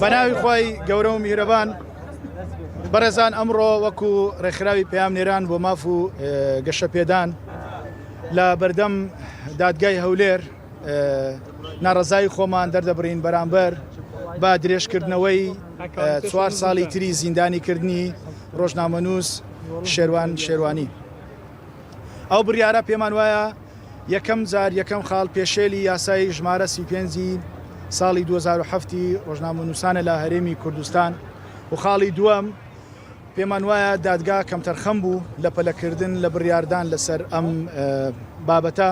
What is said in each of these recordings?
بەناوی خۆی گەورە و میهرەبان بەڕێزان ئەمڕۆ وەکو ڕێکخراوی پەیام نێران بۆ ماف و گەشە پێدان لە بەردەم دادگای هەولێر ناڕەزایی خۆمان دەردەبڕین بەرامبەر با درێژکردنەوەی 4 ساڵی تری زیندانیکردنی ڕۆژنامەنووس شێروان شێروانی. ئەو بڕیارە پێمان وایە یەکەم جار یەکەم خاڵ پێشێلی یاسای ژمارە 35 ساڵی 2007 ڕۆژنامەنووسانە لە هەرێمی کوردستان و خاڵی دووەم پێمان وایە دادگا کەمتەرخەم بوو لە پەلەکردن لە بڕیاردان لەسەر ئەم بابەتە.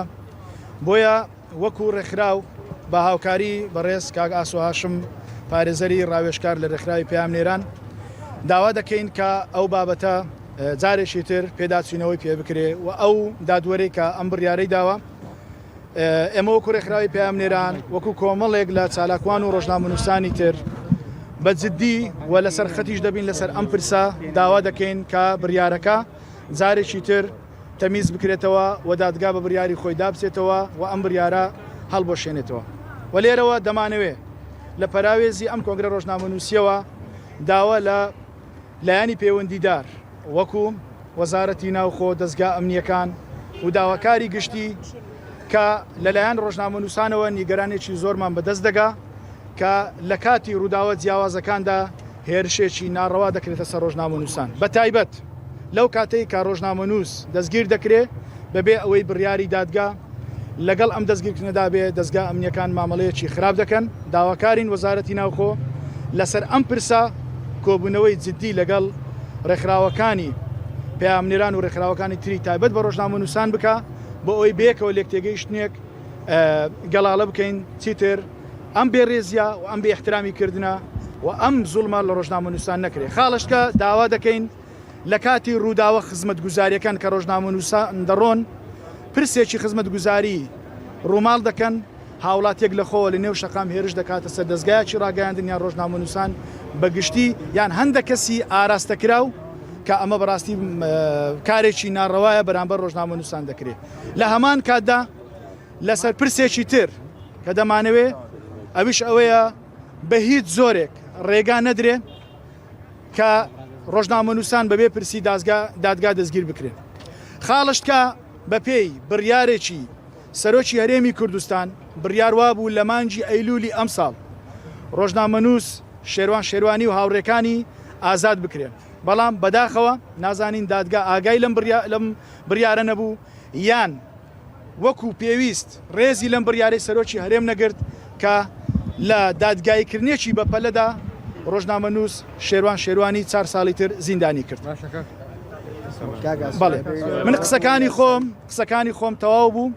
بۆیە وەکو ڕێکخراو بە هاوکاری بەڕێز کاک ئاسۆ هاشم پارێزەری ڕاوێژکار لە ڕێکخراوی پەیام نێران داوا دەکەین کە ئەو بابەتە جارێکی تر پێداچوونەوەی پێ بکرێ و ئەو دادوەرەی کە ئەم بڕیارەی داوە ئێمە وەکو ڕێکخراوی پەیام نێران وەکو کۆمەڵێک لە چالاکوان و ڕۆژنامەنووسانی تر بە جددی و لەسەر خەتیش دەبین لەسەر ئەم پرسە داوا دەکەین کە بڕیارەکە جارێکی تر تەمیز بکرێتەوە و دادگا بە بڕیاری خۆی دابچێتەوە و ئەم بڕیارە هەڵبۆشێنێتەوە. و لێرەوە دەمانەوێت لە پەراوێزی ئەم کۆنگرە ڕۆژنامەنووسیەوە داوا لە لایانی پەیوەندیدار وەکو وەزارەتی ناوخۆ دەستگا ئەمنیەکان و داواکاری گشتی کە لەلایەن ڕۆژنامەنووسانەوە نیگەرانێکی زۆرمان بەدەست دەگا کە لە کاتی ڕووداوە جیاوازەکاندا هێرشێکی ناڕەوا دەکرێتە سەر ڕۆژنامەنووسان بە تایبەت لەو کاتەی کە ڕۆژنامەنووس دەستگیر دەکرێت بەبێ ئەوەی بڕیاری دادگا لەگەڵ ئەم دەستگیرکردنەدا بێ دەستگا ئەمنیەکان مامەڵەیەکی خراپ دەکەن. داواکارین وەزارەتی ناوخۆ لەسەر ئەم پرسە کۆبوونەوەی جددی لەگەڵ ڕێکخراوەکانی پەیام نێران و ڕێکخراوەکانی تری تایبەت بە ڕۆژنامەنووسان بکە بۆ ئەوی بێکەوە لێکتێگەیشتنێک گەڵاڵە بکەین چیتر ئەم بێڕێزیە و ئەم بێ احترامی کردنە و ئەم زوڵمە لە ڕۆژنامەنووسان نەکرێ. خاڵشکە داوا دەکەین لە کاتی ڕووداوە خزمەتگوزاریەکان کە ڕۆژنامەنووسان دەڕۆن پرسێکی خزمەتگوزاری ڕووماڵ دەکەن هاوڵاتێک لە خۆوە لە نێو شەقام هێرش دەکاتە سەر دەستگایەکی ڕاگەیاندن یان ڕۆژنامەنووسان بەگشتی یان هەندێک کەسی ئاراستەکراو کە ئەمە بەڕاستی کارێکی ناڕەوایە بەرامبەر ڕۆژنامەنووسان دەکرێت. لە هەمان کاتدا لەسەر پرسێکی تر کە دەمانەوێ ئەویش ئەوەیە بە هیچ زۆرێک ڕێگا نەدرێ کە ڕۆژنامەنووسان بەبێ پرسی دادگا دەستگیر بکرێن. خاڵشتکە بە پێی بڕیارێکی سەرۆکی هەرێمی کوردستان بڕیاروا بوو لە مانجی ئەیلولی ئەم ساڵ ڕۆژنامەنووس شێروان شێروانی و هاوڕێکانی ئازاد بکرێن. بەڵام بەداخەوە نازانین دادگا ئاگای لەم بڕیارە نەبوو یان وەکو پێویست ڕێزی لەم بڕیارەی سەرۆکی هەرێم نەگرت کە لە دادگایکردنێکی بەپەلەدا ڕۆژنامەنووس شێروان شێروانی 4 ساڵی تر زیندانی کرد. بەڵێ من قسەکانی خۆم تەواو بوو.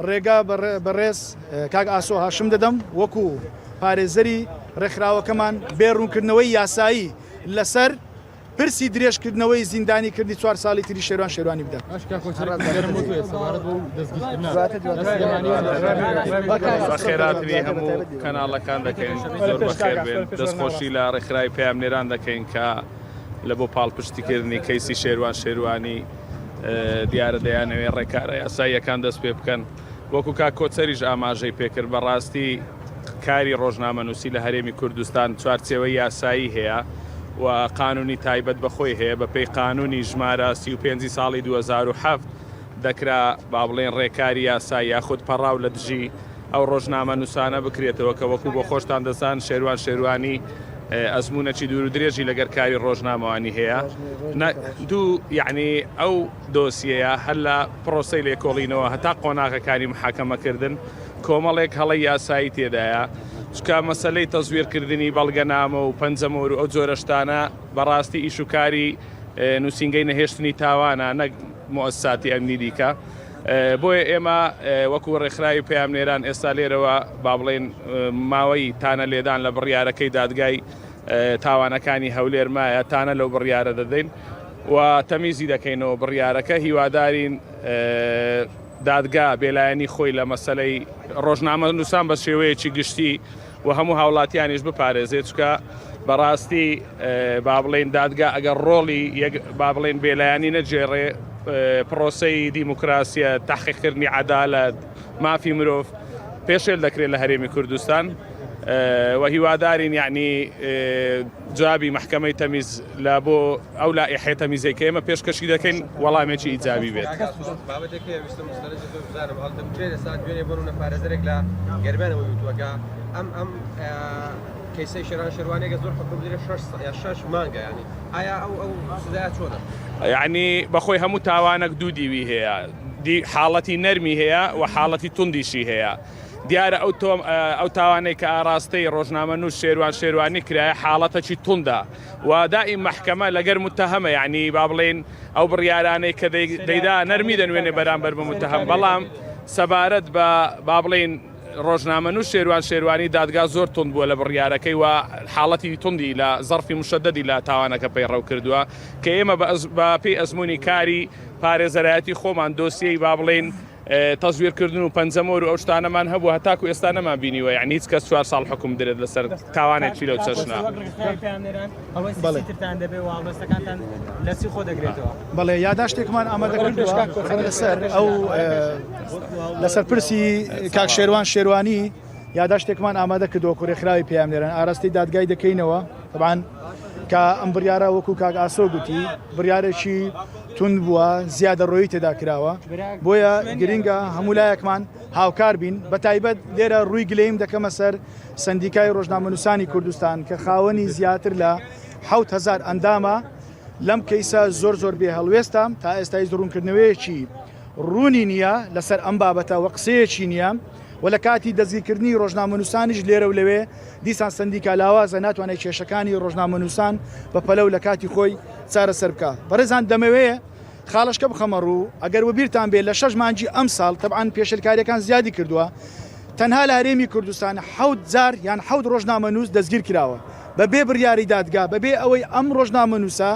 ڕێگا بەڕێز کاک ئاسۆ هاشم دەدەم وەکو پارێزەری ڕێکخراوەکەمان بێڕوونکردنەوەی یاسایی لەسەر پرسی درێژکردنەوەی زیندانی کردی 4 ساڵی تری شێروان شێروانی بدەن. بەخێراتنی هەموو کەناڵەکان دەکەین زۆر بەخێر بێن دەستخۆشی لە ڕێکخراوی پەیام نێران دەکەین کە لە بۆ پاڵپشتیکردنی کەیسی شێروان شێروانی دیارە دەیانەوێ ڕێکارە یاساییەکان دەست پێ بکەن. وەکو کا کۆچەریش ئاماژەی پێکرد بەڕاستی کاری ڕۆژنامەنووسی لە هەرێمی کوردستان چوارچێوەی یاسایی هەیە و قانونی تایبەت بەخۆی هەیە بە پێی قانونی ژمارە 35 ساڵی 2007 دەکرا با بڵێن ڕێکاری یاسایی یاخود پەڕاو لە دژی ئەو ڕۆژنامەنووسانە بکرێتەوە کە وەکو بۆ خۆشتان دەزان شێروان شێروانی ئەزمونەی دوور و درێژی لەگەر کاری ڕۆژنامەوانی هەیە. دوو یعنی ئەو دۆسیەیە هەر لە پرۆسەی لێکۆڵینەوە هەتا قۆناغەکانی محاکەمەکردن کۆمەڵێک هەڵی یاسایی تێدایە چکە مەسەلەی تەزویرکردنی بەڵگەنامە و پەنجەمۆر و ئەو جۆرەشتانە بەڕاستی ئیشوکاری نووسینگەی نەهێشتنی تاوانە نەک مؤسساتی ئەمنی دیکە. بۆیە ئێمە وەکو ڕێکخراوی پەیام نێران ئێستا لێرەوە با بڵێن ماوەی تانە لێدان لە بڕیارەکەی دادگای تاوانەکانی هەولێر مایە تانە لەو بڕیارە دەدەین و تەمیزی دەکەینەوە بڕیارەکە. هیوادارین دادگا بێلایەنی خۆی لە مەسەلەی ڕۆژنامەنووسان بە شێوەیەکی گشتی و هەموو هاوڵاتیانیش بپارێزێت چکە بەڕاستی با بڵێن دادگا ئەگەر ڕۆڵی با بڵێن بێلایەنی نەجێڕێ پرۆسەی دیموکراسیە تحقیقکردنی عەدالەت مافی مرۆڤ پێشێل دەکرێت لە هەرێمی کوردستان وهیوادارین یعنی جوابی محکمەی تەمیز لە بۆ ئەو لائحەیە تەمیزەی کە ئێمە پێشکەشی دەکەین وەڵامێکی ئیجابی بێت. بابەتێکی ویستم مستەرەجی بزانم هەڵدەبوێت ئێستا دوێنێ بۆ پارێزەرێک لە گەرمانەوە وتووەکە ئەم کەیسەی شێران شێروانێکە زۆر حکم درێ 6 مانگە ینی ئایا ئەو سزایە چۆنە؟ یعنی بەخۆی هەموو تاوانێک دوو دیوی هەیە، حاڵەتی نەرمی هەیە و حاڵەتی توندیشی هەیە. دیارە ئەو تاوانەی کە ئاراستەی ڕۆژنامە نووس شێروانی کرایە حاڵەتەکی توندا و دائیم محکەمە لەگەر متتەهەمە، یعنی با بڵێن ئەو بڕیارانەی کە دەیدا نەرمی دەنوێنێ بەرامبەر بە متتەهەم، بەڵام سەبارەت بە با بڵێن ڕۆژنامە نووس شێروانی دادگا زۆر تند بووە لە بڕیارەکەی و حاڵەتی توندی لە زەرفی مشەدەدی لە تاوانەکە پەیڕەو کردووە کە ئێمە بە پێی ئەزمموی کاری پارێزەرایەتی خۆمان دۆسیەی با بڵێن تەزویرکردن و پەنجەمۆر و ئەو شتانەمان هەبوو هەتاکو ئێستا نەمان بینیوە، یعنی هیچ کەس 4 ساڵ حکم درێت لەسەر تاوانێکی لەو چەشنا. بەڵێ یاداشتێکمان ئامادە کردووە لەسەر ئەو لەسەر پرسی کاک شێروانی یاداشتێکمان ئامادە کردووە کوڕێکخراوی پێیان لێران ئاراستی دادگای دەکەینەوە. طبعاً کە ئەم بڕیارە وەکو کاک ئاسۆ گوتی بڕیارێکی تند بووە، زیادە ڕۆیی تێدا کراوە، بۆیە گرنگە هەموو لایەکمان هاوکار بین. بە تایبەت لێرە ڕووی گلەیم دەکەمە سەر سندیکای ڕۆژنامەنووسانی کوردستان کە خاوەنی زیاتر لە 7,000 ئەندامە لەم کەیسە زۆر بێ هەڵوێستە تا ئێستا هیچ ڕوونکردنەوەیەکی ڕوونی نییە لەسەر ئەم بابەتە و قسەیەکی نییە و لە کاتی دەستگیرکردنی ڕۆژنامەنووسانیش لێرە و لەوێ دیسان سندیکا لاوازە ناتوانێت کێشەکانی ڕۆژنامەنووسان بە پەلەو لە کاتی خۆی چارەسەر بکە. بەڕێزان دەمەوێ خاڵشکە بخەمە ڕوو ئەگەر وەبیرتان بێت لە 6 مانگی ئەم ساڵ تەبعاً پێشەلکاریەکان زیادی کردووە، تەنها لە هەرێمی کوردستان 7 جار یان 7 ڕۆژنامەنووس دەستگیر کراوە بەبێ بڕیاری دادگا، بەبێ ئەوەی ئەم ڕۆژنامەنووسە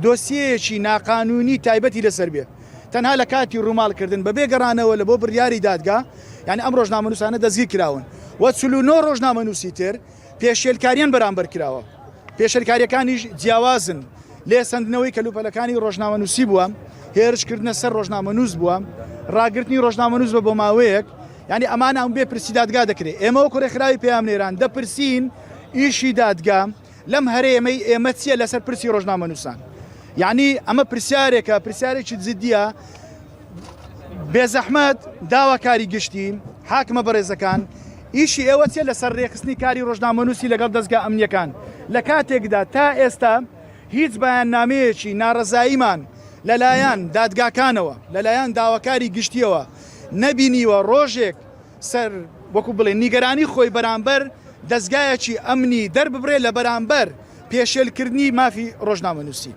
دۆسیەیەکی ناقانونی تایبەتی لەسەر بێ، تەنها لە کاتی ڕووماڵکردن بەبێ گەڕانەوە لە بۆ بڕیاری دادگا، یعنی ئەم ڕۆژنامەنووسانە دەستگیر کراون و 49 ڕۆژنامەنووسی تر پێشێلکاریان بەرامبەر کراوە. پێشێلکاریەکانیش جیاوازن، لێ سندنەوەی کەلوپەلەکانی ڕۆژنامەنووسی بووە، هێرشکردنە سەر ڕۆژنامەنووس بووە، ڕاگررتنی ڕۆژنامەنووس بە بۆ ماوەیەک، ینی ئەمان ئەم بێ پرسی دادگا دەکرێت. ئێمە وەکو ڕێکخراوی پێیان لێران دەپرسین ئیشی دادگا لەم هەرێمەی ئێمە چییە لەسەر پرسی ڕۆژنامەنووسان، یعنی ئەمە پرسیارێکە پرسیارێکی جددیە. بێزەحمەت داواکاری گشتی حاکمە بەڕێزەکان ئیشی ئێوە چیە لەسەر ڕێخستنی کاری ڕۆژنامەنووسی لەگەڵ دەستگا ئەمنیەکان لە کاتێکدا تا ئێستا هیچ بەیاننامەیەکی ناڕەزاییمان لەلایەن دادگاکانەوە لەلایەن داواکاری گشتیەوە نەبینیوە ڕۆژێک سەر وەکو بڵێ نیگەرانی خۆی بەرامبەر دەستگایەکی ئەمنی دەرببڕێ لە بەرامبەر پێشێلکردنی مافی ڕۆژنامەنووسی.